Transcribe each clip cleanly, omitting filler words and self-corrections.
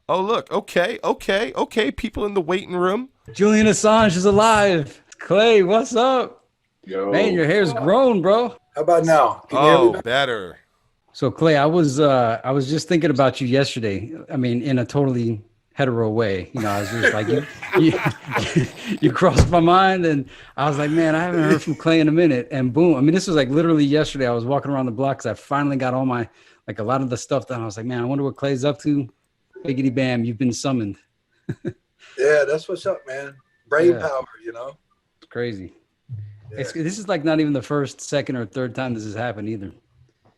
Oh, look. Okay. People in the waiting room. Julian Assange is alive. Clay, what's up? Man, Yo, your hair's grown, bro. how about now? Can you hear me Oh, better? better. So Clay, I was just thinking about you yesterday. I mean, in a totally hetero way. I was just like you you crossed my mind and I was like, man, I haven't heard from Clay in a minute. And boom. I mean, this was like literally yesterday. I was walking around the block because I finally got all my like a lot of the stuff done. I was like, man, I wonder what Clay's up to. Biggity bam, you've been summoned. Yeah, that's what's up, man. Brain Yeah, power, you know? it's crazy. Yeah, This is like not even the first, second, or third time this has happened either.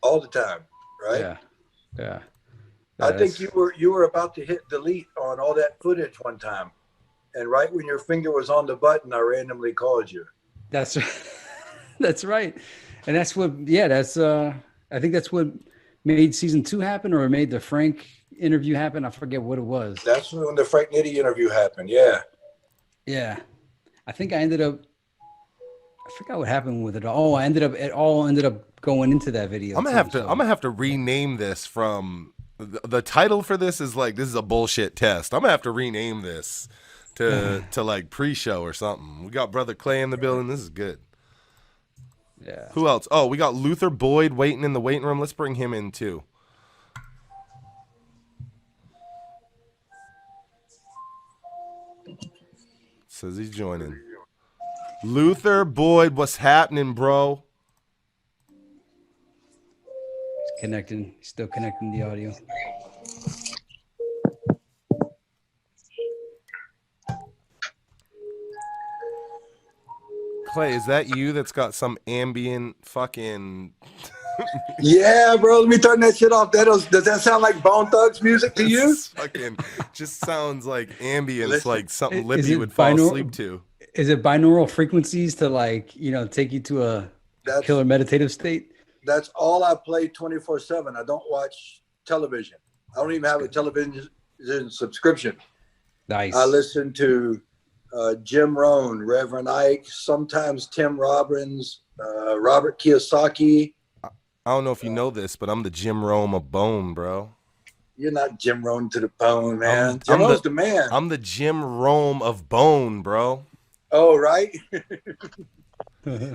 all the time, right? Yeah, yeah. I Yeah, think that's you were about to hit delete on all that footage one time. And right when your finger was on the button, I randomly called you. that's that's right. And that's what that's I think that's what made season 2 happen or made the Frank interview happen. I forget what it was. That's when the Frank Nitty interview happened. Yeah. Yeah. I think I forgot what happened with it. Oh, it all ended up going into that video too. I'm So gonna have to rename this from the title for this is like this is a bullshit test. I'm gonna have to rename this to like pre-show or something. We got Brother Clay in the building. This is good. yeah. Who else? Oh, we got Luther Boyd waiting in the waiting room. Let's bring him in too. Says he's joining. Luther Boyd, what's happening, bro? He's still connecting the audio. Clay, is that you that's got some ambient fucking Yeah, bro. Let me turn that shit off. Does that sound like Bone Thugs music to you? This fucking just sounds like ambience, Listen, like something Is Lippy it would fall binaural? asleep to. Is it binaural frequencies to like, take you to a That's killer meditative state? that's all I play 24/7. I don't watch television. I don't even have a television subscription. Nice. I listen to Jim Rohn, Reverend Ike, sometimes Tim Robbins, Robert Kiyosaki. I don't know if you know this, but I'm the Jim Rome of Bone, bro. You're not Jim Rohn to the bone, man. I'm Jim Rohn's the the man. I'm the Jim Rome of Bone, bro. Oh, right?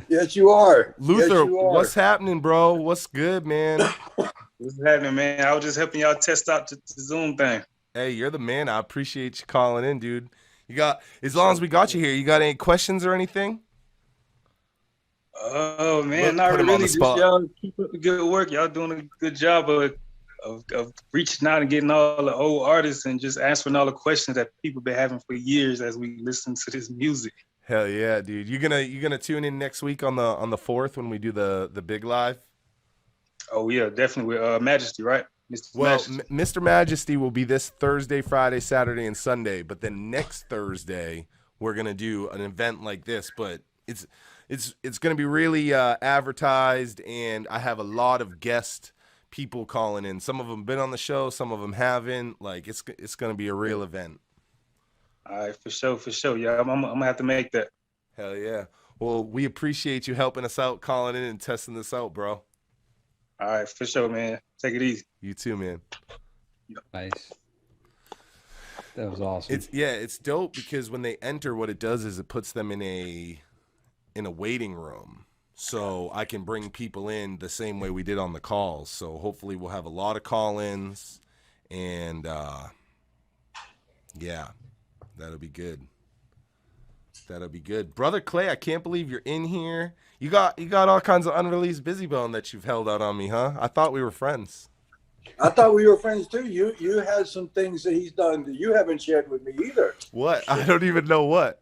Yes, you are. Luther, Yes, you are. what's happening, bro? What's good, man? What's happening, man? I was just helping y'all test out the Zoom thing. Hey, you're the man. I appreciate you calling in, dude. You got as long as we got you here. You got any questions or anything? Oh man, Look, not put him on really. the Just spot. y'all keep up the good work. Y'all doing a good job of reaching out and getting all the old artists and just answering all the questions that people been having for years as we listen to this music. Hell yeah, dude. You gonna tune in next week on the 4th when we do the big live? Oh yeah, definitely with Majesty, right? Mr. Well, Majesty. Mr. Majesty will be this Thursday, Friday, Saturday, and Sunday. But then next Thursday we're gonna do an event like this. But it's gonna be really advertised, and I have a lot of guest people calling in. Some of them been on the show, some of them haven't. Like it's gonna be a real event. All right, for sure. Yeah, I'm gonna have to make that. Hell yeah. Well, we appreciate you helping us out, calling in and testing this out, bro. All right, for sure, man. Take it easy. You too, man. Nice. That was awesome. It's dope because when they enter, what it does is it puts them in a waiting room. So I can bring people in the same way we did on the calls. So hopefully we'll have a lot of call-ins, and yeah, that'll be good. That'll be good. Brother Clay, I can't believe you're in here. You got all kinds of unreleased busy bone that you've held out on me, huh? I thought we were friends. I thought we were friends too. You had some things that he's done that you haven't shared with me either. What? I don't even know what.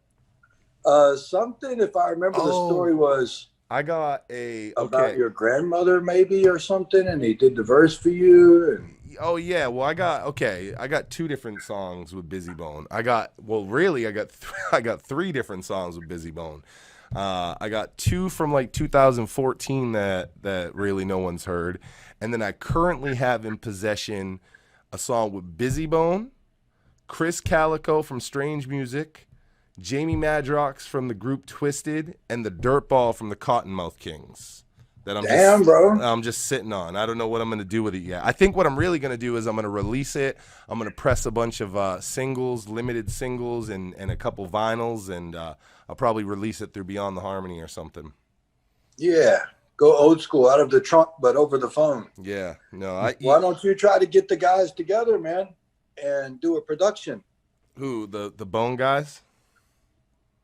Something, if I remember, the Oh. story was I got a about your grandmother, maybe, or something, and he did the verse for you. And Oh yeah, well I got 2 different songs with Busy Bone. I got I got 3 different songs with Busy Bone. I got 2 from like 2014 that really no one's heard, and then I currently have in possession a song with Busy Bone, Chris Calico from Strange Music, Jamie Madrox from the group Twisted, and the Dirtball from the Cottonmouth Kings. that Damn, bro. I'm just sitting on. I don't know what I'm gonna do with it yet. I think what I'm really gonna do is I'm gonna release it. I'm gonna press a bunch of singles, limited singles, and a couple vinyls, and I'll probably release it through Beyond the Harmony or something. Yeah. Go old school, out of the trunk, but over the phone. Yeah. No, Why don't you try to get the guys together, man, and do a production? Who, the Bone guys?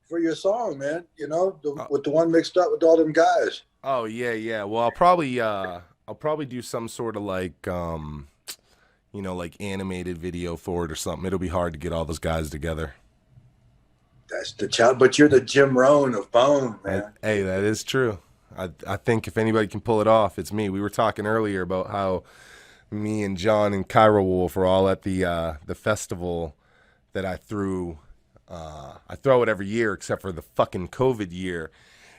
For your song, man, you know, with the one mixed up with all them guys. Oh yeah. Well, I'll probably do some sort of like like animated video for it or something. It'll be hard to get all those guys together. That's the child, but you're the Jim Rohn of Bone, man. Hey, that is true. I think if anybody can pull it off, it's me. We were talking earlier about how me and John and Cairo Wolf are all at the festival that I threw. I throw it every year except for the fucking COVID year.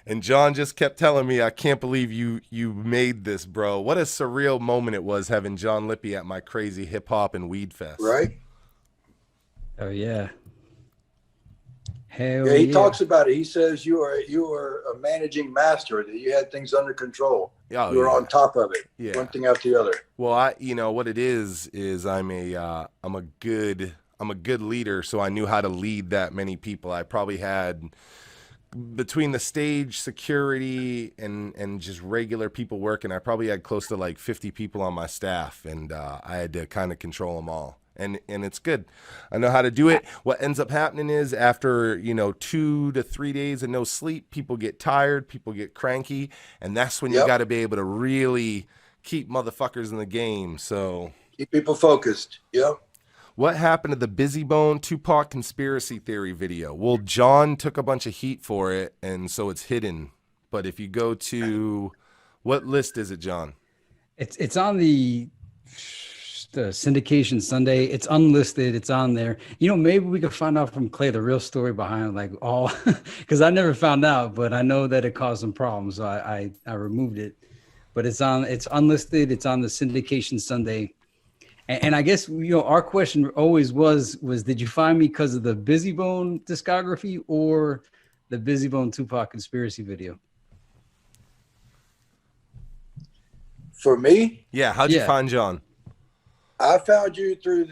And John just kept telling me, I can't believe you made this, bro. What a surreal moment it was having John Lippy at my crazy hip hop and weed fest. Right? Oh yeah. Hell Yeah, he yeah. talks about it. He says you are a managing master, that you had things under control. Oh, you were on top of it. Yeah. One thing after the other. Well, what it is I'm a good leader, so I knew how to lead that many people. I probably had, between the stage security and just regular people working, I probably had close to like 50 people on my staff, and I had to kind of control them all. And it's good. I know how to do it. What ends up happening is after 2 to 3 days of no sleep, people get tired, people get cranky, and that's when you got to be able to really keep motherfuckers in the game. So keep people focused. Yep. What happened to the Busy Bone Tupac conspiracy theory video? Well, John took a bunch of heat for it, and so it's hidden. But if you go to, what list is it, John? It's on the syndication Sunday. It's unlisted. It's on there. Maybe we could find out from Clay the real story behind like all, because I never found out, but I know that it caused some problems. So I removed it, but it's unlisted. It's on the syndication Sunday. And I guess, our question always was did you find me because of the Busy Bone discography or the Busy Bone Tupac conspiracy video? For me? Yeah. How'd you find John? I found you through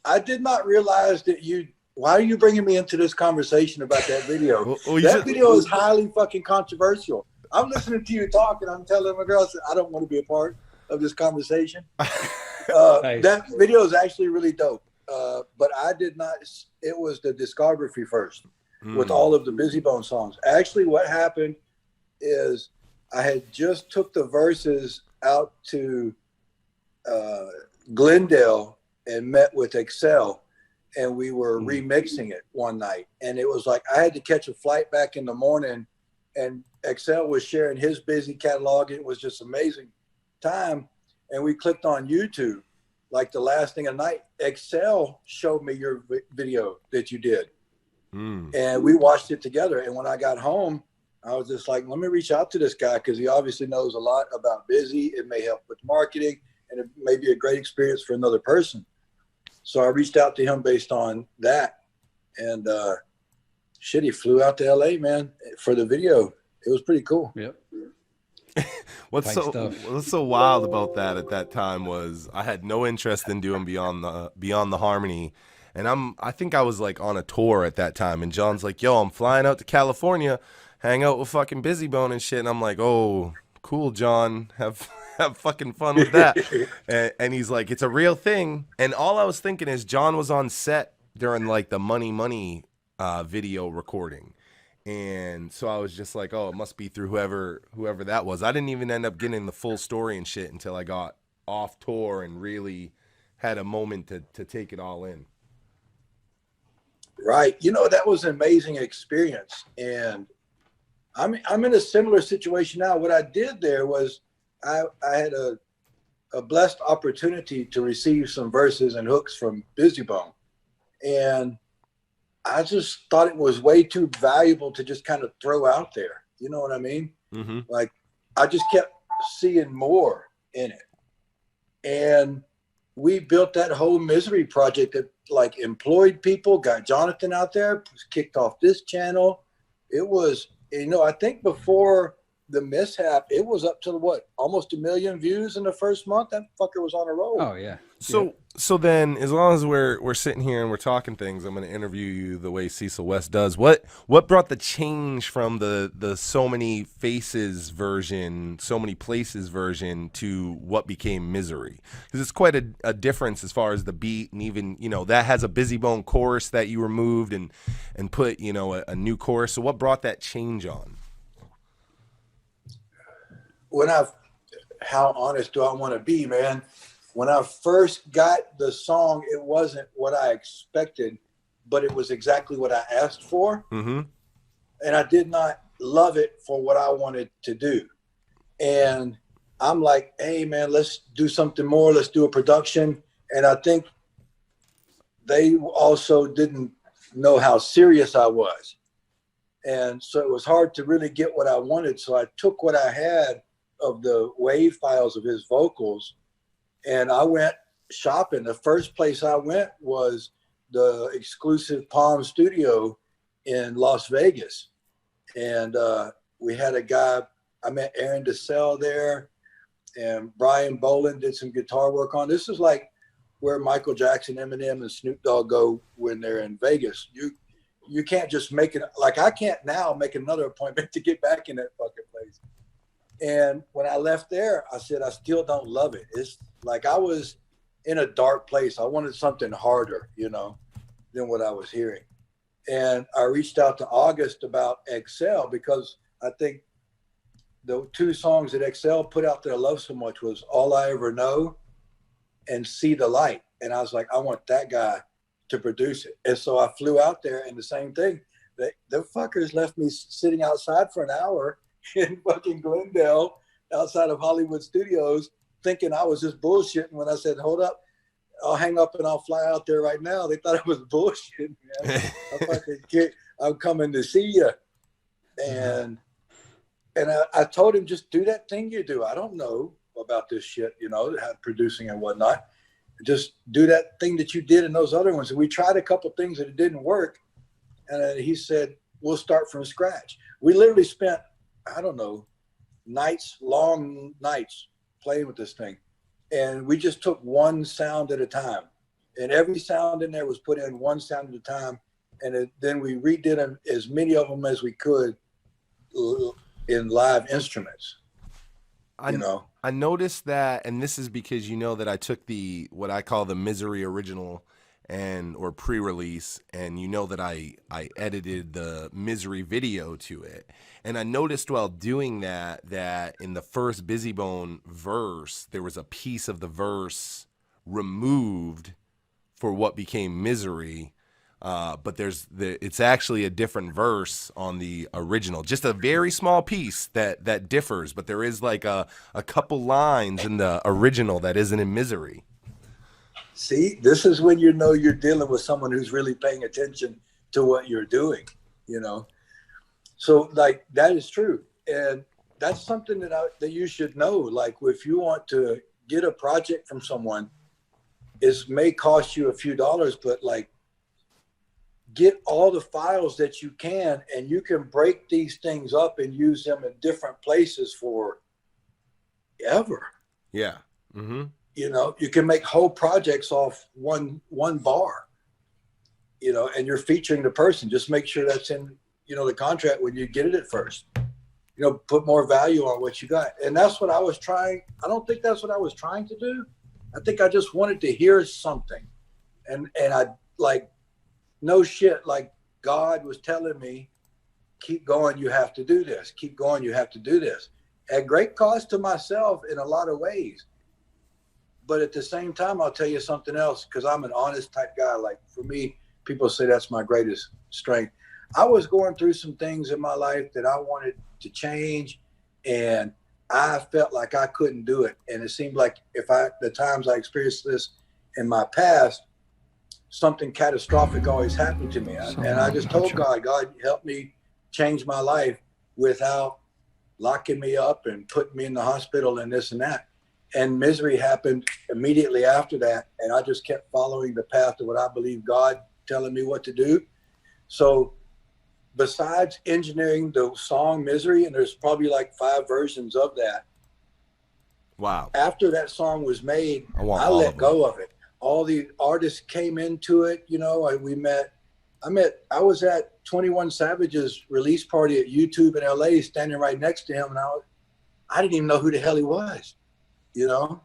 I did not realize that why are you bringing me into this conversation about that video? That video is highly fucking controversial. I'm listening to you talk and I'm telling my girls I don't want to be a part of this conversation. Nice. That video is actually really dope. But I did not, it was the discography first with all of the Busy Bone songs. Actually, what happened is I had just took the verses out to Glendale and met with Excel, and we were remixing it one night. And it was like I had to catch a flight back in the morning, and Excel was sharing his busy catalog. It was just amazing time. And we clicked on YouTube, like the last thing at night. Excel showed me your video that you did. And we watched it together. And when I got home, I was just like, let me reach out to this guy because he obviously knows a lot about Busy. It may help with marketing, and it may be a great experience for another person. So I reached out to him based on that. And he flew out to LA, man, for the video. It was pretty cool. Yep. What's so wild about that at that time was I had no interest in doing Beyond the Harmony. And I think I was like on a tour at that time. And John's like, yo, I'm flying out to California, hang out with fucking Busy Bone and shit. And I'm like, oh, cool, John. Have fucking fun with that. and he's like, it's a real thing. And all I was thinking is John was on set during like the Money video recording. And so I was just like, oh, it must be through whoever that was. I didn't even end up getting the full story and shit until I got off tour and really had a moment to take it all in. Right. That was an amazing experience. And I'm in a similar situation now. What I did there was I had a blessed opportunity to receive some verses and hooks from Busy Bone. And I just thought it was way too valuable to just kind of throw out there. You know what I mean? Mm-hmm. Like I just kept seeing more in it. And we built that whole Misery project that like employed people, got Jonathan out there, kicked off this channel. It was, I think before the mishap, it was up to what, almost 1 million views in the first month. That fucker was on a roll. Oh yeah. So then, as long as we're sitting here and we're talking things, I'm going to interview you the way Cecil West does. What brought the change from the so many faces version, so many places version to what became Misery? Because it's quite a difference as far as the beat, and even, you know, that has a Busy Bone chorus that you removed and put, you know, a new chorus. So what brought that change on? How honest do I want to be, man? When I first got the song, it wasn't what I expected, but it was exactly what I asked for. Mm-hmm. And I did not love it for what I wanted to do. And I'm like, hey, man, let's do something more. Let's do a production. And I think they also didn't know how serious I was. And so it was hard to really get what I wanted. So I took what I had of the wave files of his vocals, and I went shopping. The first place I went was the exclusive Palm Studio in Las Vegas. And we had a guy, I met Aaron DeSalle there, and Brian Boland did some guitar work on. This is like where Michael Jackson, Eminem, and Snoop Dogg go when they're in Vegas. You can't just make it, like I can't now make another appointment to get back in that fucking place. And when I left there, I said, I still don't love it. It's like I was in a dark place. I wanted something harder, you know, than what I was hearing. And I reached out to August about Excel, because I think the two songs that Excel put out that I love so much was All I Ever Know and See the Light. And I was like, I want that guy to produce it. And so I flew out there, and the same thing. The fuckers left me sitting outside for an hour in fucking Glendale outside of Hollywood Studios, thinking I was just bullshitting. When I said, hold up, I'll hang up and I'll fly out there right now, they thought it was bullshit, man. I'm coming to see you. And I told him, just do that thing you do. I don't know about this shit, you know, producing and whatnot. Just do that thing that you did in those other ones. And we tried a couple things that it didn't work. And he said, we'll start from scratch. We literally spent, I don't know, long nights playing with this thing. And we just took one sound at a time. And every sound in there was put in one sound at a time. And then we redid them, as many of them as we could, in live instruments. I noticed that, and this is because you know that I took what I call the Misery original or pre-release, and you know that I edited the Misery video to it. And I noticed while doing that in the first Busy Bone verse, there was a piece of the verse removed for what became Misery. But it's actually a different verse on the original, just a very small piece that differs, but there is like a couple lines in the original that isn't in Misery. See, this is when you know you're dealing with someone who's really paying attention to what you're doing, you know? So like, that is true. And that's something that you should know. Like, if you want to get a project from someone, it may cost you a few dollars, but like, get all the files that you can, and you can break these things up and use them in different places for ever. Yeah. Mm-hmm. You know, you can make whole projects off one bar, you know, and you're featuring the person. Just make sure that's in, you know, the contract when you get it at first. You know, put more value on what you got. And that's what I was trying. I don't think that's what I was trying to do. I think I just wanted to hear something. And I like, no shit, like God was telling me, keep going, you have to do this. Keep going, you have to do this. At great cost to myself in a lot of ways. But at the same time, I'll tell you something else, because I'm an honest type guy. Like, for me, people say that's my greatest strength. I was going through some things in my life that I wanted to change, and I felt like I couldn't do it. And it seemed like the times I experienced this in my past, something catastrophic always happened to me. And I just told God, help me change my life without locking me up and putting me in the hospital and this and that. And Misery happened immediately after that. And I just kept following the path of what I believe God telling me what to do. So besides engineering the song Misery, and there's probably like 5 versions of that. Wow. After that song was made, I all let of go of it. All the artists came into it. You know, I was at 21 Savage's release party at YouTube in LA, standing right next to him, and I didn't even know who the hell he was. You know,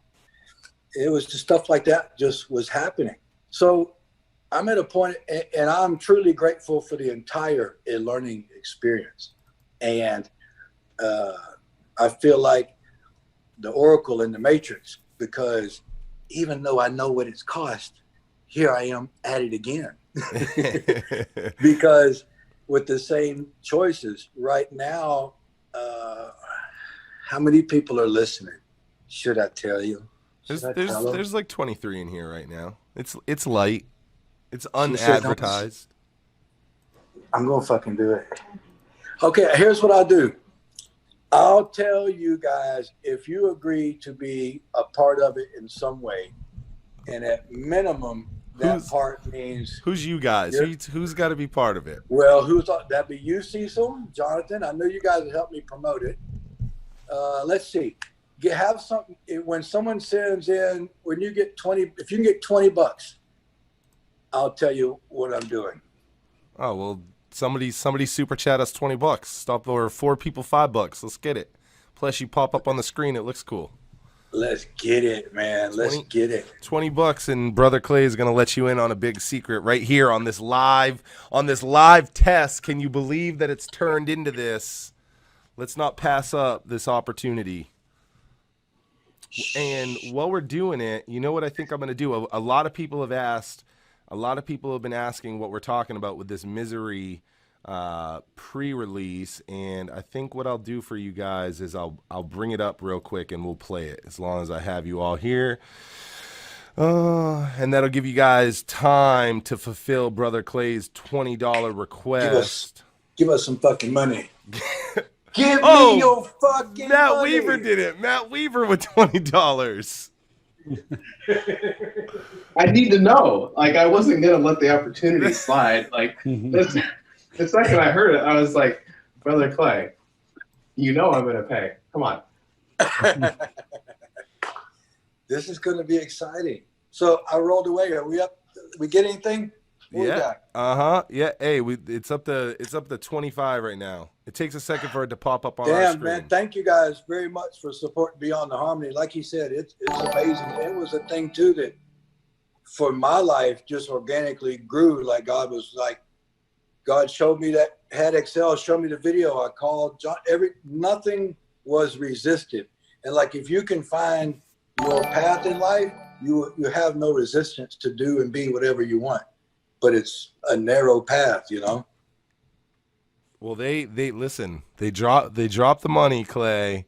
it was just stuff like that just was happening. So I'm at a point, and I'm truly grateful for the entire learning experience. And I feel like the Oracle in the Matrix, because even though I know what it's cost, here I am at it again. Because with the same choices right now, how many people are listening? Should I tell you? There's like 23 in here right now. It's light. It's She said, unadvertised. I'm gonna fucking do it. Okay, here's what I'll do. I'll tell you guys if you agree to be a part of it in some way, and at minimum, that part means who's you guys? Who's got to be part of it? Well, that be you, Cecil, Jonathan? I know you guys will help me promote it. Let's see. Have something when someone sends in. When you get 20, if you can get $20, I'll tell you what I'm doing. Oh well, somebody super chat us $20. Stop over 4 people $5. Let's get it. Plus, you pop up on the screen. It looks cool. Let's get it, man. Let's get it. $20, and Brother Clay is gonna let you in on a big secret right here on this live test. Can you believe that it's turned into this? Let's not pass up this opportunity. And while we're doing it, you know what I think I'm gonna do? A lot of people have asked. A lot of people have been asking what we're talking about with this Misery pre-release, and I think what I'll do for you guys is I'll bring it up real quick and we'll play it as long as I have you all here. And that'll give you guys time to fulfill Brother Clay's $20 request. Give us some fucking money. Give me your fucking Matt money. Weaver did it. Matt Weaver with $20. I need to know. Like, I wasn't gonna let the opportunity slide. Like, the second I heard it, I was like, Brother Clay, you know I'm gonna pay. Come on. This is gonna be exciting. So I rolled away. Are we up? We get anything? Yeah. Yeah. Hey, it's up to 25 right now. It takes a second for it to pop up on our screen. Man, thank you guys very much for supporting Beyond the Harmony. Like he said, it's amazing. It was a thing too that for my life just organically grew. Like God showed me that, had Excel show me the video. I called John, nothing was resisted. And like, if you can find your path in life, you have no resistance to do and be whatever you want. But it's a narrow path, you know. Well, they listen. They dropped the money, Clay.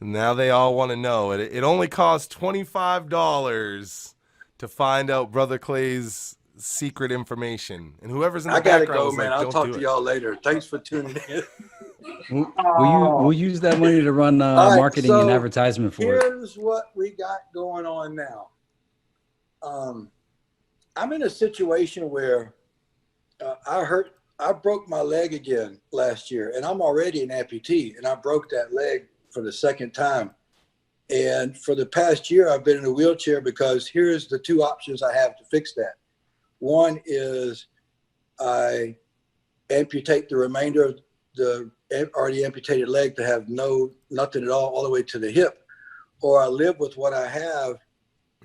And now they all want to know. It only costs $25 to find out Brother Clay's secret information. And whoever's in the background, I gotta go, man. Like, I'll talk to y'all later. Thanks for tuning in. We'll use that money to run marketing and advertisement for it. Here's what we got going on now. I'm in a situation where I broke my leg again last year, and I'm already an amputee, and I broke that leg for the second time. And for the past year, I've been in a wheelchair because here's the 2 options I have to fix that. One is I amputate the remainder of the already amputated leg to have nothing at all the way to the hip, or I live with what I have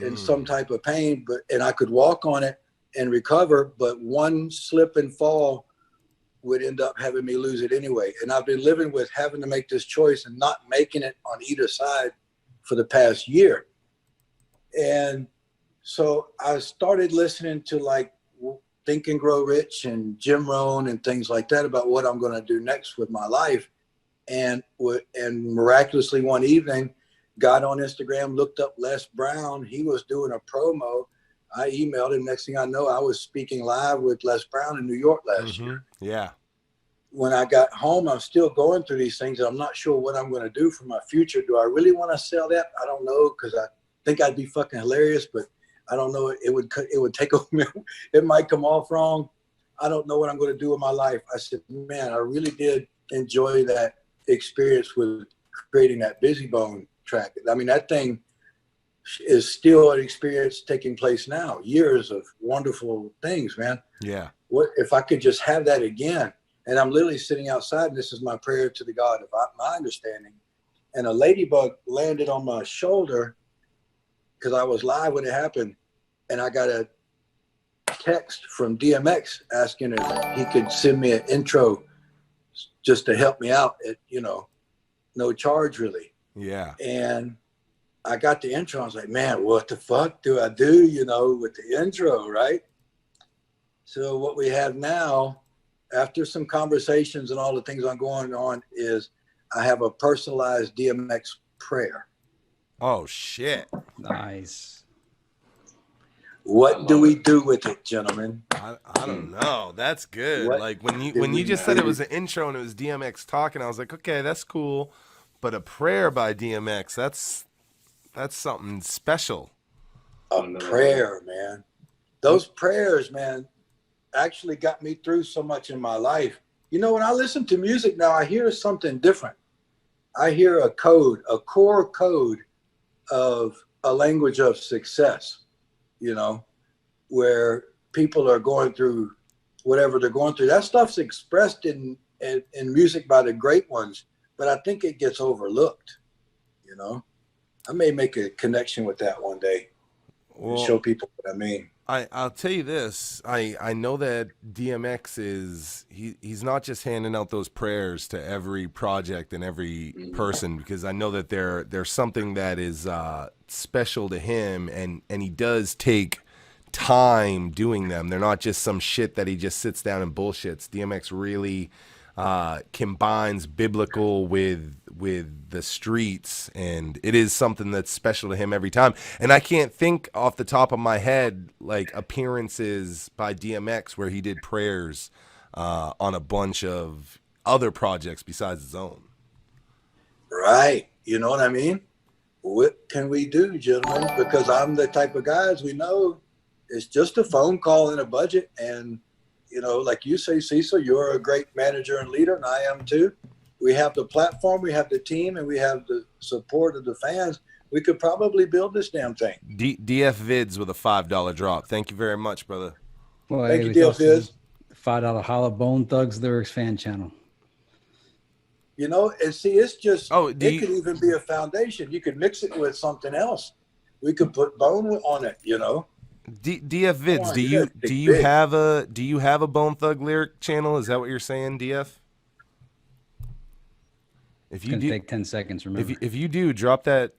in some type of pain, and I could walk on it and recover, but one slip and fall would end up having me lose it anyway. And I've been living with having to make this choice and not making it on either side for the past year. And so I started listening to like Think and Grow Rich and Jim Rohn and things like that about what I'm going to do next with my life. And miraculously one evening, got on Instagram, looked up Les Brown. He was doing a promo. I emailed him. Next thing I know, I was speaking live with Les Brown in New York last year. Yeah. When I got home, I'm still going through these things. And I'm not sure what I'm going to do for my future. Do I really want to sell that? I don't know, because I think I'd be fucking hilarious, but I don't know. It would take over. It might come off wrong. I don't know what I'm going to do with my life. I said, man, I really did enjoy that experience with creating that Busy Bone track. I mean, that thing is still an experience taking place now. Years of wonderful things, man. Yeah. What if I could just have that again? And I'm literally sitting outside, and this is my prayer to the God of my understanding. And a ladybug landed on my shoulder because I was live when it happened. And I got a text from DMX asking if he could send me an intro just to help me out at, no charge really. Yeah. And I got the intro. I was like, man, what the fuck do I do, with the intro, right? So what we have now, after some conversations and all the things I'm going on, is I have a personalized DMX prayer. Oh, shit. Nice. What do we do with it, gentlemen? I don't know. That's good. What Like when you just said it was an intro and it was DMX talking, I was like, okay, that's cool. But a prayer by DMX, that's something special. A prayer, man. Those prayers, man, actually got me through so much in my life. When I listen to music now, I hear something different. I hear a core code of a language of success, where people are going through whatever they're going through. That stuff's expressed in music by the great ones, but I think it gets overlooked, I may make a connection with that one day and show people what I mean. I'll tell you this. I know that DMX he's not just handing out those prayers to every project and every person, because I know that there's something that is special to him, and he does take time doing them. They're not just some shit that he just sits down and bullshits. DMX really combines biblical with the streets, and it is something that's special to him every time. And I can't think off the top of my head like appearances by DMX where he did prayers on a bunch of other projects besides his own. Right. You know what I mean? What can we do, gentlemen? Because I'm the type of guys we know it's just a phone call and a budget. And like you say, Cecil, you're a great manager and leader, and I am too. We have the platform, we have the team, and we have the support of the fans. We could probably build this damn thing. DF Vids with a $5 drop. Thank you very much, brother. Well, Thank you, DF Vids. $5 Holla Bone Thugs Lyrics fan channel. And see, it's just, could even be a foundation. You could mix it with something else. We could put Bone on it, DF Vids, do you have a Bone Thug lyric channel? Is that what you're saying, DF? If you do, take 10 seconds. Remember, if you do, drop that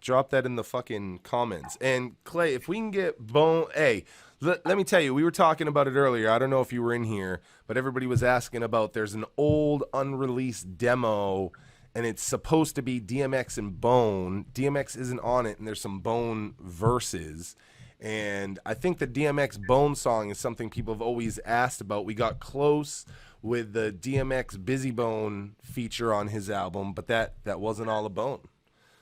in the fucking comments. And Clay, if we can get Bone, hey, let me tell you, we were talking about it earlier. I don't know if you were in here, but everybody was asking about. There's an old unreleased demo, and it's supposed to be DMX and Bone. DMX isn't on it, and there's some Bone verses. And I think the DMX Bone song is something people have always asked about. We got close with the DMX Busy Bone feature on his album, but that wasn't all a Bone.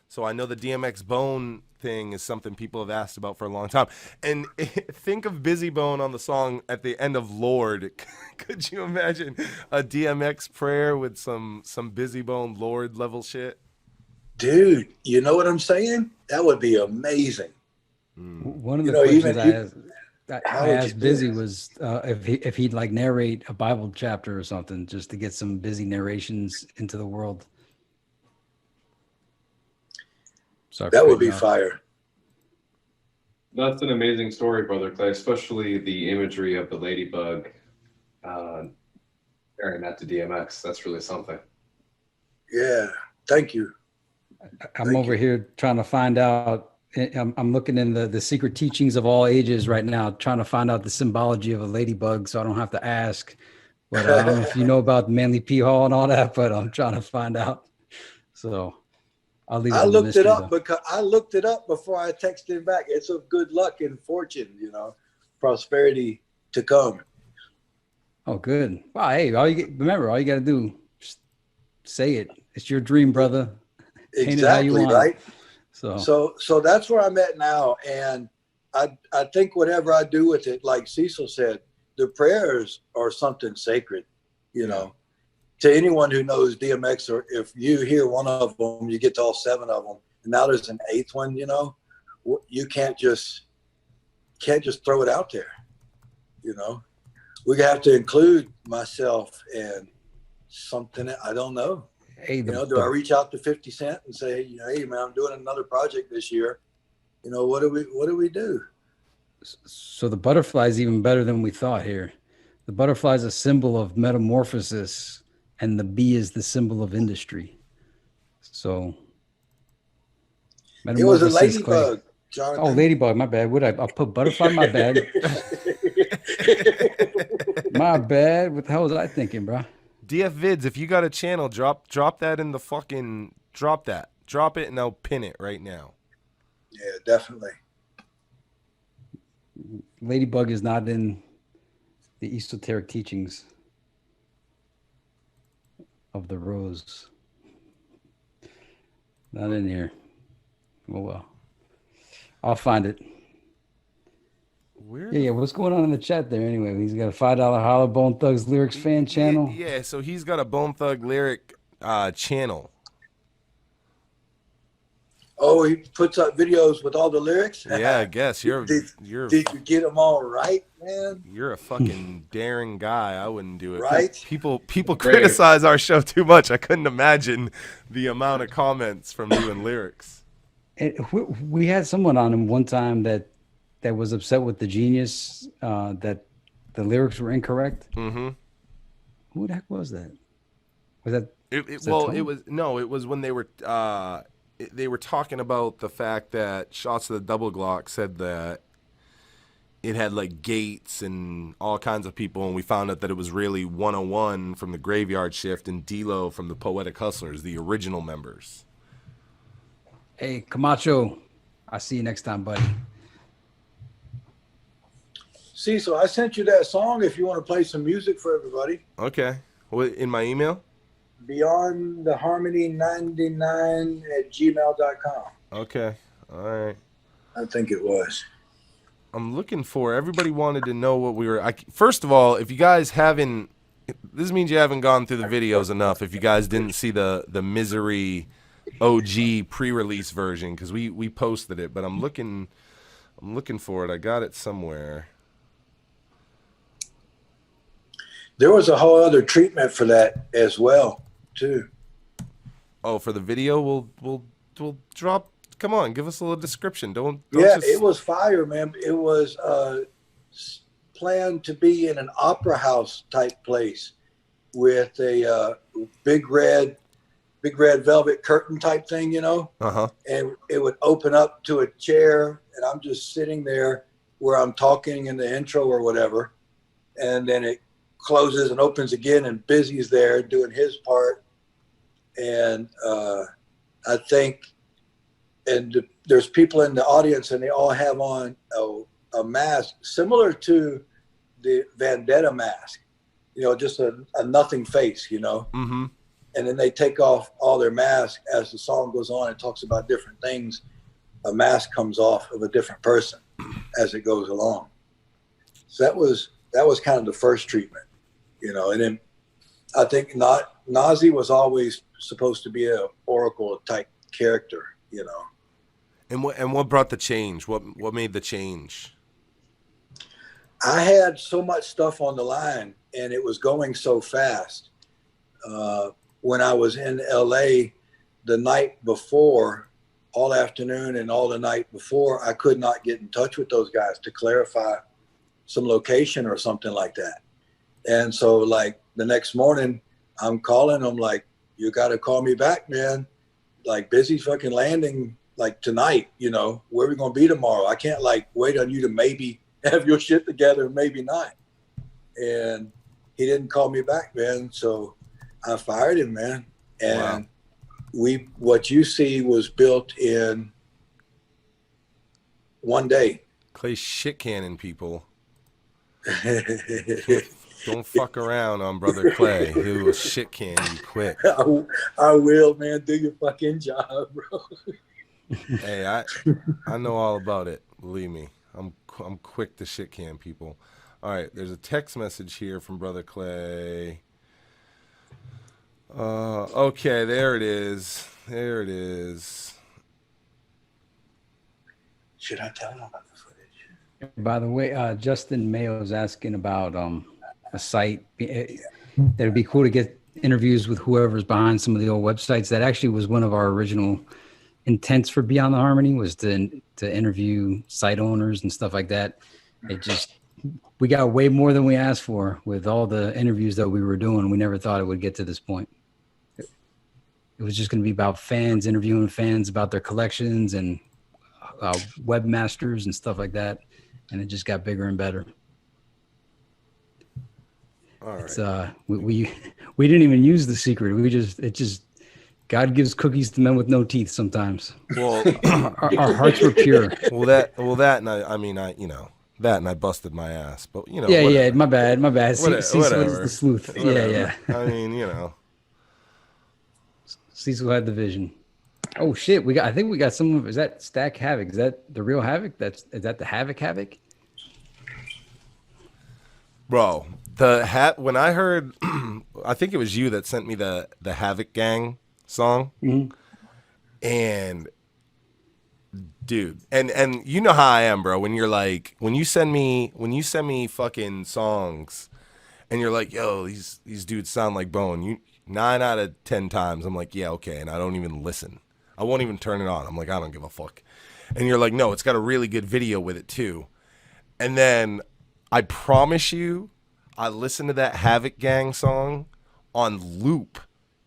So I know the DMX Bone thing is something people have asked about for a long time. And think of Busy Bone on the song at the end of Lord. Could you imagine a DMX prayer with some Busy Bone Lord level shit? Dude, you know what I'm saying? That would be amazing. One of the questions I asked Busy was if he'd like narrate a Bible chapter or something, just to get some Busy narrations into the world. Sorry, that would be fire. That's an amazing story, Brother Clay, especially the imagery of the ladybug comparing that to DMX. That's really something. Yeah, thank you. I'm over here trying to find out. I'm looking in the secret teachings of all ages right now, trying to find out the symbology of a ladybug, so I don't have to ask. But I don't know if you know about Manly P. Hall and all that, but I'm trying to find out. So I'll leave it. I looked it up because I looked it up before I texted back. It's of good luck and fortune, prosperity to come. Oh, good. Wow. Hey, remember, all you got to do, just say it. It's your dream, brother. Exactly, right? So that's where I'm at now. And I think whatever I do with it, like Cecil said, the prayers are something sacred, you know. To anyone who knows DMX, or if you hear one of them, you get to all 7 of them, and now there's an 8th one, you know. You can't just throw it out there, you know. We have to include myself and something. I don't know. Hey, You know, do I reach out to 50 Cent and say, you know, hey man, I'm doing another project this year. You know, what do we do? So the butterfly is even better than we thought here. The butterfly is a symbol of metamorphosis, and the bee is the symbol of industry. So It was a metamorphosis, Clay. ladybug, Jonathan. Oh, ladybug. My bad. I put butterfly? My bad. My bad. What the hell was I thinking, bro? DF Vids, if you got a channel, drop that in the fucking drop it, and I'll pin it right now. Yeah, definitely. Ladybug is not in the esoteric teachings of the rose. Not in here. Oh well. I'll find it. Where? Yeah. What's going on in the chat there anyway? He's got a $5 Hollow Bone Thugs Lyrics fan channel. Yeah, so he's got a Bone Thug lyric channel. Oh, he puts up videos with all the lyrics? Yeah, I guess Did you get them all right, man? You're a fucking daring guy. I wouldn't do it. Right? People criticize our show too much. I couldn't imagine the amount of comments from doing lyrics. We had someone on him one time that was upset with the Genius that the lyrics were incorrect. Mm-hmm. Who the heck was that? Was that? It was when they were talking about the fact that Shots of the Double Glock said that it had like Gates and all kinds of people, and we found out that it was really 101 from the Graveyard Shift and D-Lo from the Poetic Hustlers, the original members. Hey, Camacho, I'll see you next time, buddy. See, so I sent you that song if you want to play some music for everybody. Okay. What, in my email? Beyond the Harmony 99 at gmail.com. Okay. All right. I think it was. I'm looking for, everybody wanted to know what we were, first of all, if you guys haven't, this means you haven't gone through the videos enough if you guys didn't see the Misery OG pre-release version, because we posted it, but I'm looking for it. I got it somewhere. There was a whole other treatment for that as well, too. Oh, for the video, we'll drop. Come on, give us a little description. Don't Yeah, just... it was fire, man. It was planned to be in an opera house type place with a big red velvet curtain type thing, you know. And it would open up to a chair, and I'm just sitting there where I'm talking in the intro or whatever, and then it closes and opens again, and Busy's there doing his part, and I think, and there's people in the audience, and they all have on a mask similar to the Vendetta mask, you know, just a nothing face, you know. Mm-hmm. And then they take off all their masks as the song goes on. It talks about different things. A mask comes off of a different person as it goes along. So that was kind of the first treatment, you know. And then I think Nazi was always supposed to be a Oracle type character, you know. And what brought the change? What made the change? I had so much stuff on the line, and it was going so fast. When I was in LA the night before, all afternoon and all the night before, I could not get in touch with those guys to clarify some location or something like that. And so like the next morning, I'm calling them like, you got to call me back, man. Like Busy's fucking landing like tonight, you know, where we going to be tomorrow? I can't like wait on you to maybe have your shit together, maybe not. And he didn't call me back, man. So I fired him, man. And wow. What you see was built in one day. Clay shit cannon people. Don't fuck around on Brother Clay. He will shit can you quick. I will, man. Do your fucking job, bro. Hey, I know all about it. Believe me. I'm quick to shit can people. All right, there's a text message here from Brother Clay. Okay, there it is. There it is. Should I tell him about the footage? By the way, Justin Mayo is asking about a site. That'd be cool to get interviews with whoever's behind some of the old websites. That actually was one of our original intents for Beyond the Harmony, was to interview site owners and stuff like that. We got way more than we asked for with all the interviews that we were doing. We never thought it would get to this point. It was just going to be about fans, interviewing fans about their collections and webmasters and stuff like that. And it just got bigger and better. All right. It's, we didn't even use the secret. God gives cookies to men with no teeth sometimes. Well, our hearts were pure. that, and that, and I busted my ass, but Yeah, whatever. yeah, my bad. Cecil Whatever. is the sleuth. Whatever. Yeah. I mean, Cecil had the vision. Oh shit, I think we got some of, is that Stack Havoc? Is that the real Havoc? Is that the Havoc? Bro, when I heard, I think it was you that sent me the Havoc Gang song. Mm-hmm. And dude, and you know how I am, bro. When you're like, when you send me fucking songs, and you're like, yo, these dudes sound like Bone. 9 out of 10 times, I'm like, yeah, okay, and I don't even listen. I won't even turn it on. I'm like, I don't give a fuck. And you're like, no, it's got a really good video with it too. And then I promise you, I listened to that Havoc Gang song on loop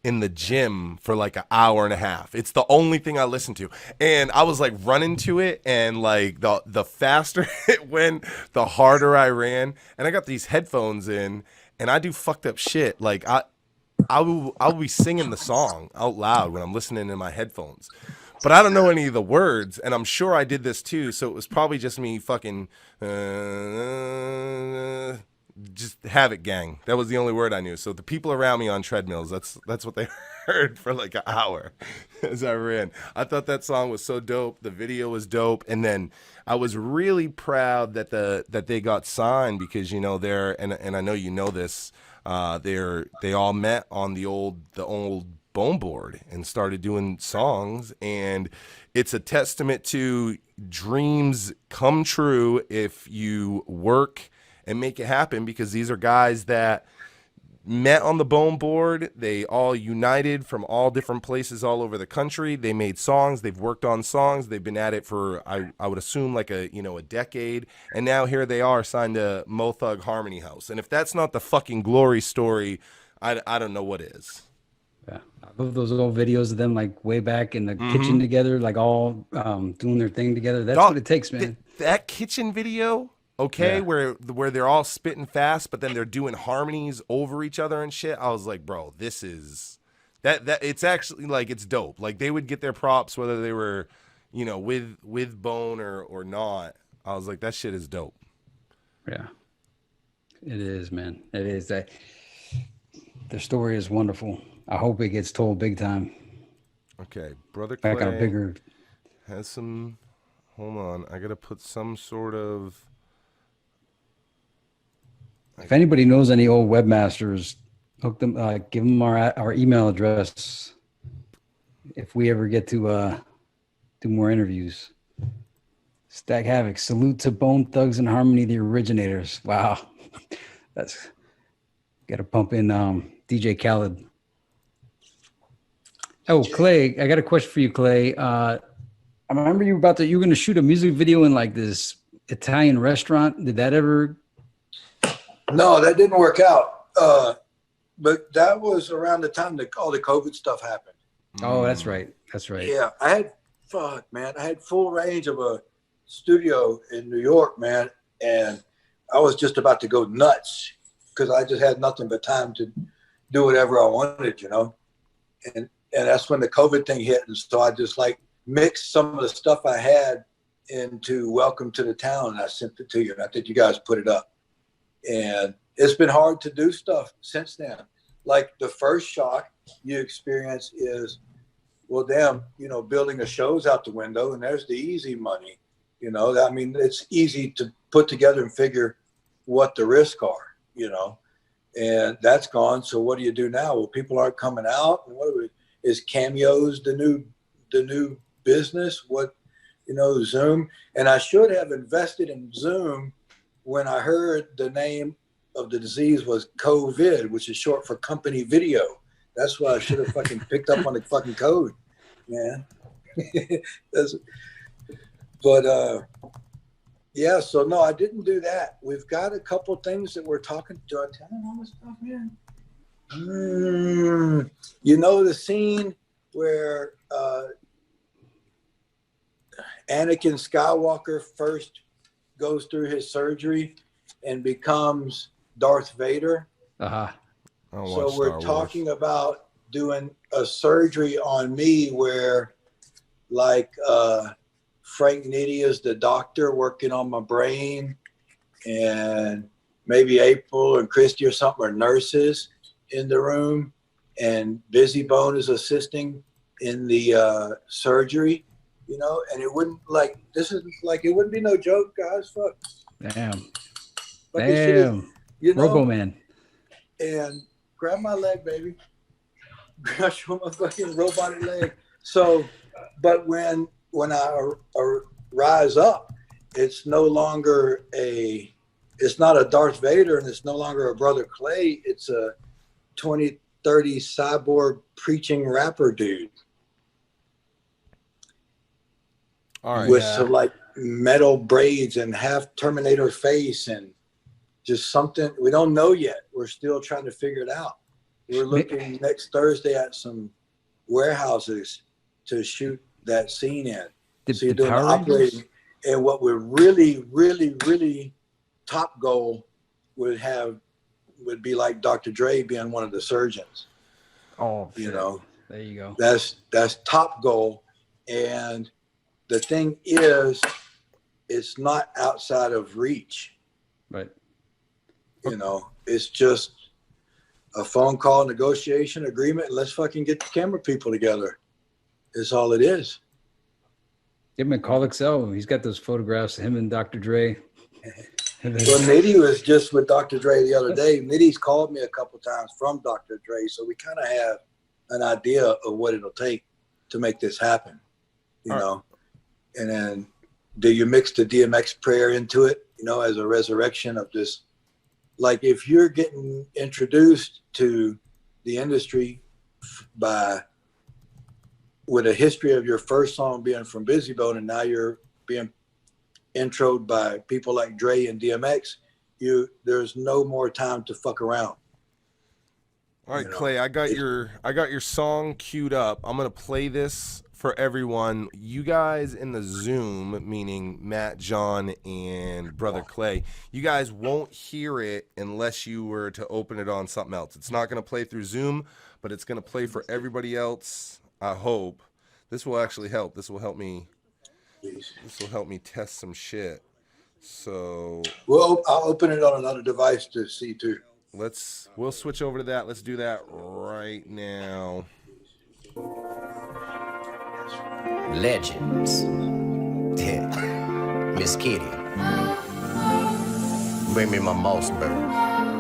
in the gym for like an hour and a half. It's the only thing I listened to. And I was like running to it, and like the faster it went, the harder I ran. And I got these headphones in, and I do fucked up shit. Like I'll be singing the song out loud when I'm listening in my headphones. But I don't know any of the words, and I'm sure I did this too, so it was probably just me fucking just Havoc Gang. That was the only word I knew. So the people around me on treadmills, that's what they heard for like an hour as I ran. I thought that song was so dope. The video was dope, and then I was really proud that they got signed, because they're and I know you know this. They all met on the old Bone board and started doing songs, and it's a testament to dreams come true if you work and make it happen, because these are guys that met on the Bone board. They all united from all different places all over the country. They made songs. They've worked on songs. They've been at it for I would assume like a decade, and now here they are signed to Mo Thug Harmony House. And if that's not the fucking glory story, I don't know what is. Yeah, I love those old videos of them like way back in the kitchen together, like all doing their thing together. That's what it takes, man. That kitchen video, okay, Yeah. where they're all spitting fast, but then they're doing harmonies over each other and shit. I was like, bro, this is that it's actually like, it's dope. Like they would get their props whether they were, with Bone or not. I was like, that shit is dope. Yeah, it is, man. It is. That their story is wonderful. I hope it gets told big time. Okay, Brother Clay Back on a bigger. has some. Hold on, I gotta put some sort of. If anybody knows any old webmasters, hook them. Give them our email address. If we ever get to do more interviews. Stack Havoc. Salute to Bone Thugs and Harmony, the originators. Wow, that's got to pump in DJ Khaled. Oh, Clay, I got a question for you, Clay. I remember you were going to shoot a music video in like this Italian restaurant. Did that ever? No, that didn't work out. But that was around the time that all the COVID stuff happened. Oh, that's right. That's right. Yeah, I had full range of a studio in New York, man. And I was just about to go nuts because I just had nothing but time to do whatever I wanted, And that's when the COVID thing hit. And so I just like mixed some of the stuff I had into Welcome to the Town. And I sent it to you. And I think you guys put it up. And it's been hard to do stuff since then. Like the first shock you experience is, well, damn, building a show's out the window, and there's the easy money. I mean, it's easy to put together and figure what the risks are, and that's gone. So what do you do now? Well, people aren't coming out. And is Cameos the new business? What, Zoom? And I should have invested in Zoom when I heard the name of the disease was COVID, which is short for company video. That's why I should have fucking picked up on the fucking code, man. Yeah, so no, I didn't do that. We've got a couple things that we're talking. Do I tell them all this stuff, man? The scene where Anakin Skywalker first goes through his surgery and becomes Darth Vader. Uh-huh. So we're talking about doing a surgery on me where, like, Frank Nitti is the doctor working on my brain, and maybe April and Christy or something are nurses in the room, and Busy Bone is assisting in the surgery, and it wouldn't it wouldn't be no joke, guys. Fuck. Damn. Damn. Robo Man. And grab my leg, baby. Show my fucking robotic leg. So, but when I rise up, it's no longer it's not a Darth Vader, and it's no longer a Brother Clay. It's a 2030 cyborg preaching rapper dude. All right. With some like metal braids and half Terminator face and just something we don't know yet. We're still trying to figure it out. We're looking next Thursday at some warehouses to shoot that scene in. So you're doing operating, and what we're really, really, really top goal would be like Dr. Dre being one of the surgeons. Oh, there you go. That's top goal, and the thing is, it's not outside of reach. Right. It's just a phone call, negotiation, agreement, and let's fucking get the camera people together. It's all it is. Give him a call, XL. He's got those photographs of him and Dr. Dre. Well, Nitty was just with Dr. Dre the other day. Nitty's called me a couple times from Dr. Dre, so we kind of have an idea of what it'll take to make this happen, And then do you mix the DMX prayer into it, as a resurrection of this? Like, if you're getting introduced to the industry with a history of your first song being from Busy Bone, and now you're being introed by people like Dre and DMX, there's no more time to fuck around. All right, Clay, I got your song queued up. I'm gonna play this for everyone. You guys in the Zoom, meaning Matt, John, and Brother Clay, you guys won't hear it unless you were to open it on something else. It's not gonna play through Zoom, but it's gonna play for everybody else. I hope this will actually help. This will help me test some shit. So I'll open it on another device to see too. We'll switch over to that. Let's do that right now. Legends. Miss Kitty. Bring me my Mossberg.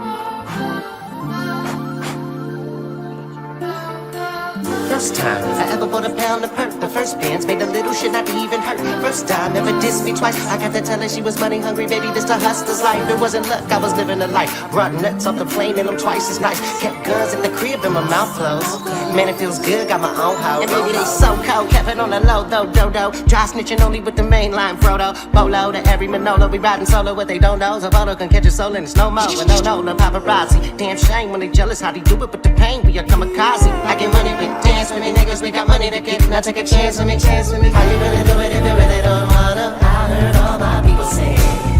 First time I ever bought a pound of perk. The first pants made a little shit not even hurt. First time ever dissed me twice. I got to tell her she was money hungry, baby. This the hustler's life. It wasn't luck, I was living a life. Brought nuts off the plane and I'm twice as nice. Kept guns in the crib and my mouth closed. Man, it feels good, got my own house. And baby, they so cold, kept it on the low though, dodo. Dry snitching only with the main line, Frodo. Bolo to every Manolo, we riding solo. What they don't know is a photo can catch a soul in the slow mo. But no, the paparazzi. Damn shame when they jealous how they do it with the pain. We are kamikaze. I get money with dance with me, niggas. We got money to get. Now take a chance with me, chance with me. How you gonna do it if you really don't wanna? I heard all my people say.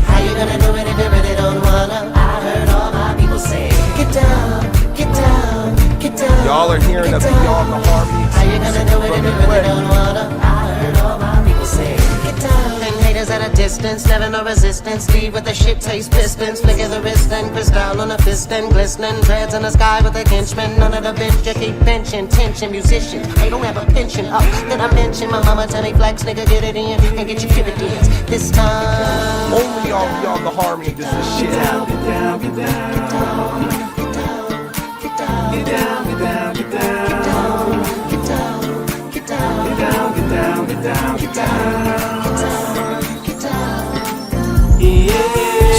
How you gonna do it if you really don't wanna? I heard all my people say. Get down, get down, get down. Y'all are hearing the beyond the harmony. How you gonna do it if you really don't wanna? I heard all my people say. say, get down. And haters at a distance, never no resistance. Leave with the shit taste pistons. Flick of the wrist and crystal on a fist and glistening. Dreads in the sky with a henchman. None of the bitch you keep benching. Tension musicians, they don't have a pension up. Then I mention my mama tell me flex, nigga, get it in and get your dividends. This time, Only on Beyond the Harmony does this shit happen. Get down, get down, get down, get down, get down, get down, get down, get down, get down, get down, get down, get down. Yeah.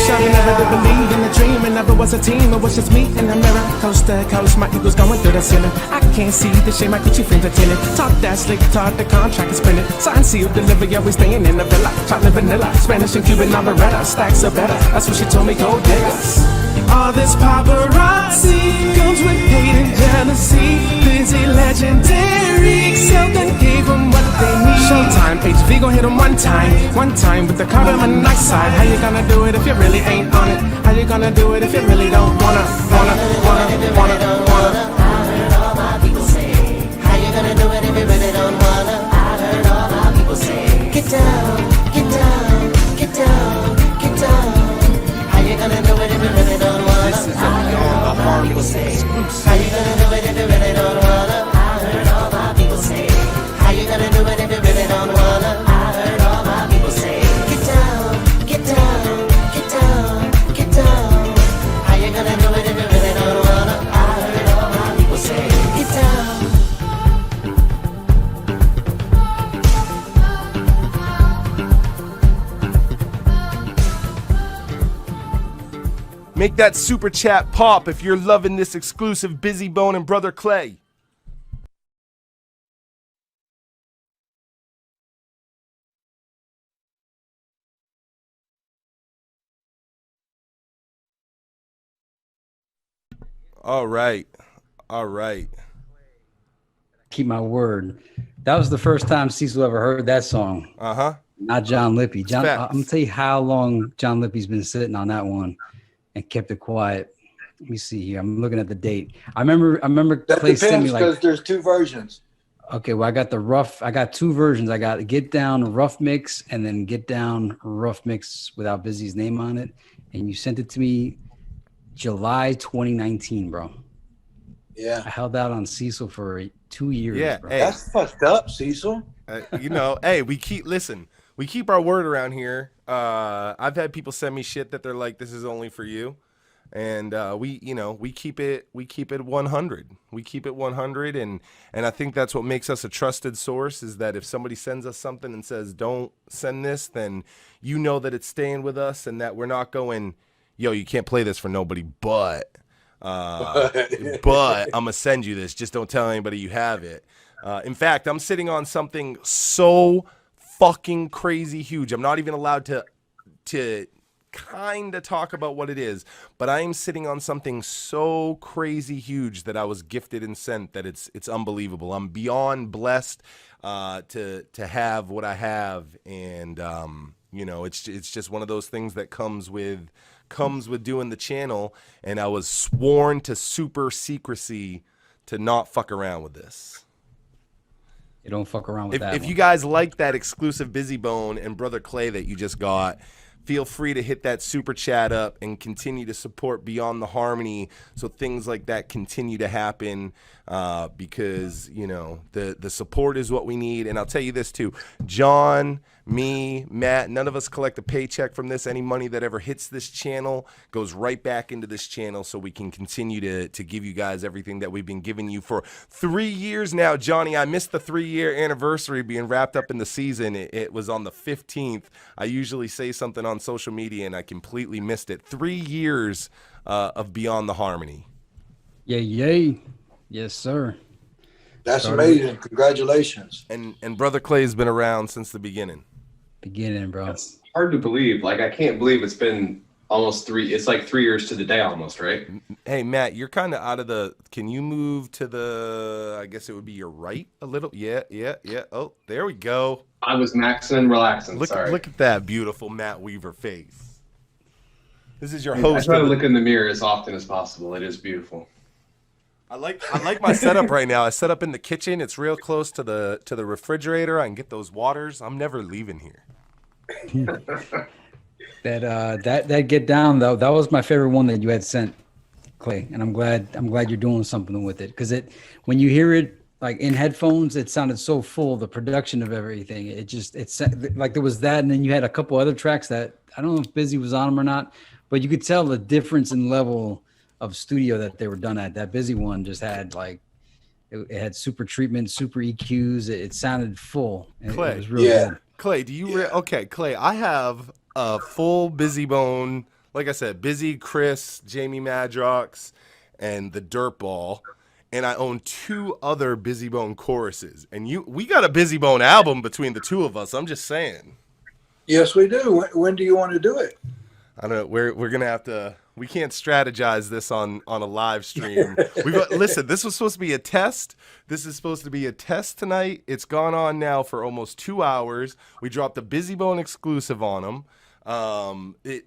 Shawty never did believe in a dream, and never was a team. It was just me in the mirror, coast to coast. My ego's going through the ceiling. I can't see the shame. My Gucci frames are tinted. Talk that slick, talk the contract is printed. Sign, seal, deliver. Yeah, we staying in the villa. Chocolate vanilla, Spanish and Cuban Barberetta. Stacks are better. That's what she told me. Go diggers. All this paparazzi comes with hate and jealousy. Busy, legendary. Excel done gave them what they need. Showtime, HV gon' hit them one time with the card on my nice side. How you gonna do it if you really ain't on it? How you gonna do it if you really don't wanna? I heard all my people say, how you gonna do it if you really don't wanna? I heard all my people say, get down, get down, get down, get down. How you gonna do it if you really don't wanna? This is a Beyond the Harmony exclusive. How you gonna do it if you really don't wanna? I heard all my people say, how you gonna do it if you really don't wanna? I heard all my people say, get down, get down, get down, get down. How you gonna do it if you really don't wanna? I heard all my people say, get down. Make that super chat pop if you're loving this exclusive Busy Bone and Brother Clay. All right. Keep my word. That was the first time Cecil ever heard that song. Uh-huh. Not John Lippy. I'm Facts. gonna tell you how long John Lippy's been sitting on that one and kept it quiet. Let me see here. I'm looking at the date. I remember That Clay sent me depends like, because there's two versions. okay, well, I got two versions. I got Get Down Rough Mix and then Get Down Rough Mix without Busy's name on it. And you sent it to me July 2019, bro. Yeah. I held out on Cecil for 2 years. Yeah, bro. hey. That's fucked up, Cecil. Hey, we keep our word around here. I've had people send me shit that they're like, this is only for you. And we keep it 100. We keep it 100, and I think that's what makes us a trusted source, is that if somebody sends us something and says don't send this, then you know that it's staying with us, and that we're not going, yo, you can't play this for nobody, but I'm gonna send you this. Just don't tell anybody you have it. In fact, I'm sitting on something so fucking crazy huge. I'm not even allowed to kind of talk about what it is, but I am sitting on something so crazy huge that I was gifted and sent that it's unbelievable. I'm beyond blessed to have what I have, and it's just one of those things that comes with doing the channel, and I was sworn to super secrecy to not fuck around with this. You don't fuck around with that. If you guys like that exclusive Busy Bone and Brother Clay that you just got, feel free to hit that super chat up and continue to support Beyond the Harmony so things like that continue to happen, because the support is what we need. And I'll tell you this too, John, me, Matt, none of us collect a paycheck from this. Any money that ever hits this channel goes right back into this channel so we can continue to give you guys everything that we've been giving you for 3 years now. Johnny, I missed the 3-year anniversary being wrapped up in the season. It was on the 15th. I usually say something on social media and I completely missed it. 3 years of Beyond the Harmony. Yay. Yes, sir. That's amazing. Congratulations. And Brother Clay's been around since the beginning. Bro. That's hard to believe. Like, I can't believe it's been almost 3. It's like 3 years to the day almost, right? Hey, Matt, you're kind of out of the. Can you move to the? I guess it would be your right a little. Yeah. Oh, there we go. I was maxing and relaxing. Look at that beautiful Matt Weaver face. This is your I host. try to look in the mirror as often as possible. It is beautiful. I like my setup right now. I set up in the kitchen. It's real close to the refrigerator. I can get those waters. I'm never leaving here. That Get Down though, that was my favorite one that you had sent, Clay, and I'm glad you're doing something with it, because when you hear it like in headphones, it sounded so full. The production of everything, it's like there was that, and then you had a couple other tracks that I don't know if Busy was on them or not, but you could tell the difference in level of studio that they were done at. That Busy one just had like it had super treatment, super EQs. It sounded full. Clay, it was really good. Clay, do you okay, Clay, I have a full Busy Bone, like I said, Busy, Chris, Jamie Madrox, and the Dirtball, and I own 2 other Busy Bone choruses. And we got a Busy Bone album between the 2 of us. I'm just saying. Yes, we do. When do you want to do it? I don't know. We're gonna have to. We can't strategize this on a live stream. Listen, this was supposed to be a test. This is supposed to be a test tonight. It's gone on now for almost 2 hours. We dropped a Busy Bone exclusive on them.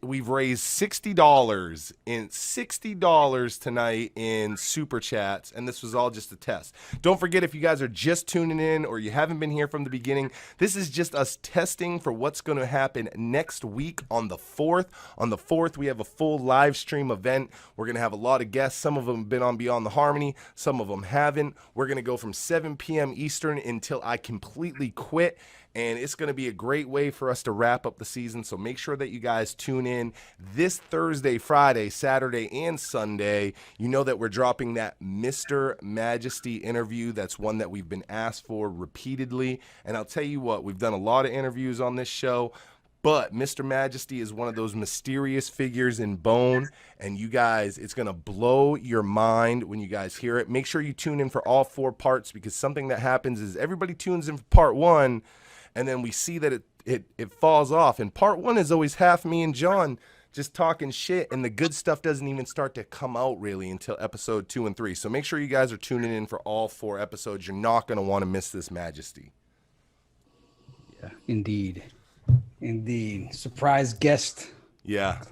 We've raised $60 tonight in super chats, and this was all just a test. Don't forget, if you guys are just tuning in or you haven't been here from the beginning, this is just us testing for what's going to happen next week on the 4th. On the 4th, we have a full live stream event. We're going to have a lot of guests. Some of them have been on Beyond the Harmony, some of them haven't. We're going to go from 7 p.m. Eastern until I completely quit. And it's going to be a great way for us to wrap up the season. So make sure that you guys tune in this Thursday, Friday, Saturday, and Sunday. You know that we're dropping that Mr. Majesty interview. That's one that we've been asked for repeatedly. And I'll tell you what, we've done a lot of interviews on this show, but Mr. Majesty is one of those mysterious figures in Bone. And you guys, it's going to blow your mind when you guys hear it. Make sure you tune in for all 4 parts, because something that happens is everybody tunes in for part 1, and then we see that it falls off. And part 1 is always half me and John just talking shit, and the good stuff doesn't even start to come out really until episode 2 and 3. So make sure you guys are tuning in for all 4 episodes. You're not going to want to miss this Majesty. Yeah, indeed. Surprise guest. Yeah.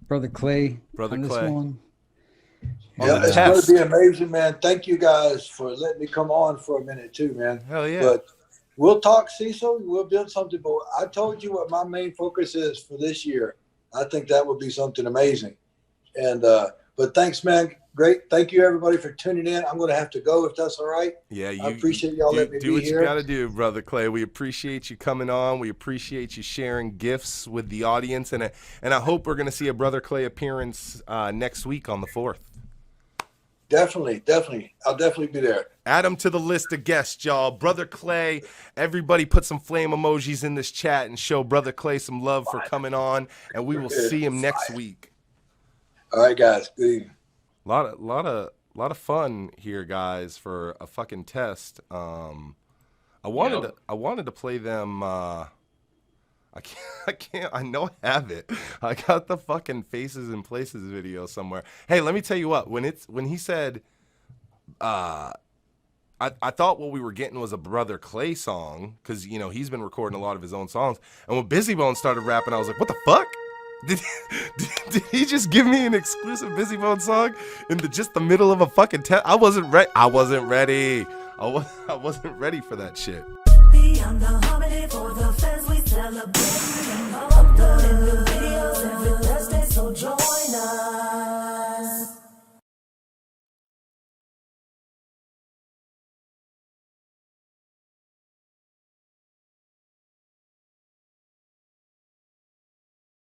Brother Clay. Brother on Clay. This one. Yeah, it's going to be amazing, man. Thank you guys for letting me come on for a minute too, man. Hell yeah. But we'll talk, Cecil. We'll build something. But I told you what my main focus is for this year. I think that would be something amazing. And but thanks, man. Great. Thank you, everybody, for tuning in. I'm going to have to go if that's all right. Yeah, I appreciate y'all letting me do what be here. you got to do, Brother Clay. We appreciate you coming on. We appreciate you sharing gifts with the audience, and I hope we're going to see a Brother Clay appearance next week on the 4th. Definitely. I'll definitely be there. Add him to the list of guests, y'all. Brother Clay. Everybody put some flame emojis in this chat and show Brother Clay some love for coming on, and we will see him next week. All right, guys. Good evening. Lot of fun here, guys, for a fucking test. I wanted to play them. I can't. I know I have it. I got the fucking Faces and Places video somewhere. Hey, let me tell you what. When he said, I thought what we were getting was a Brother Clay song, because he's been recording a lot of his own songs. And when Busy Bone started rapping, I was like, what the fuck? Did he just give me an exclusive Busy Bone song in just the middle of a fucking test? I wasn't ready. I wasn't ready for that shit.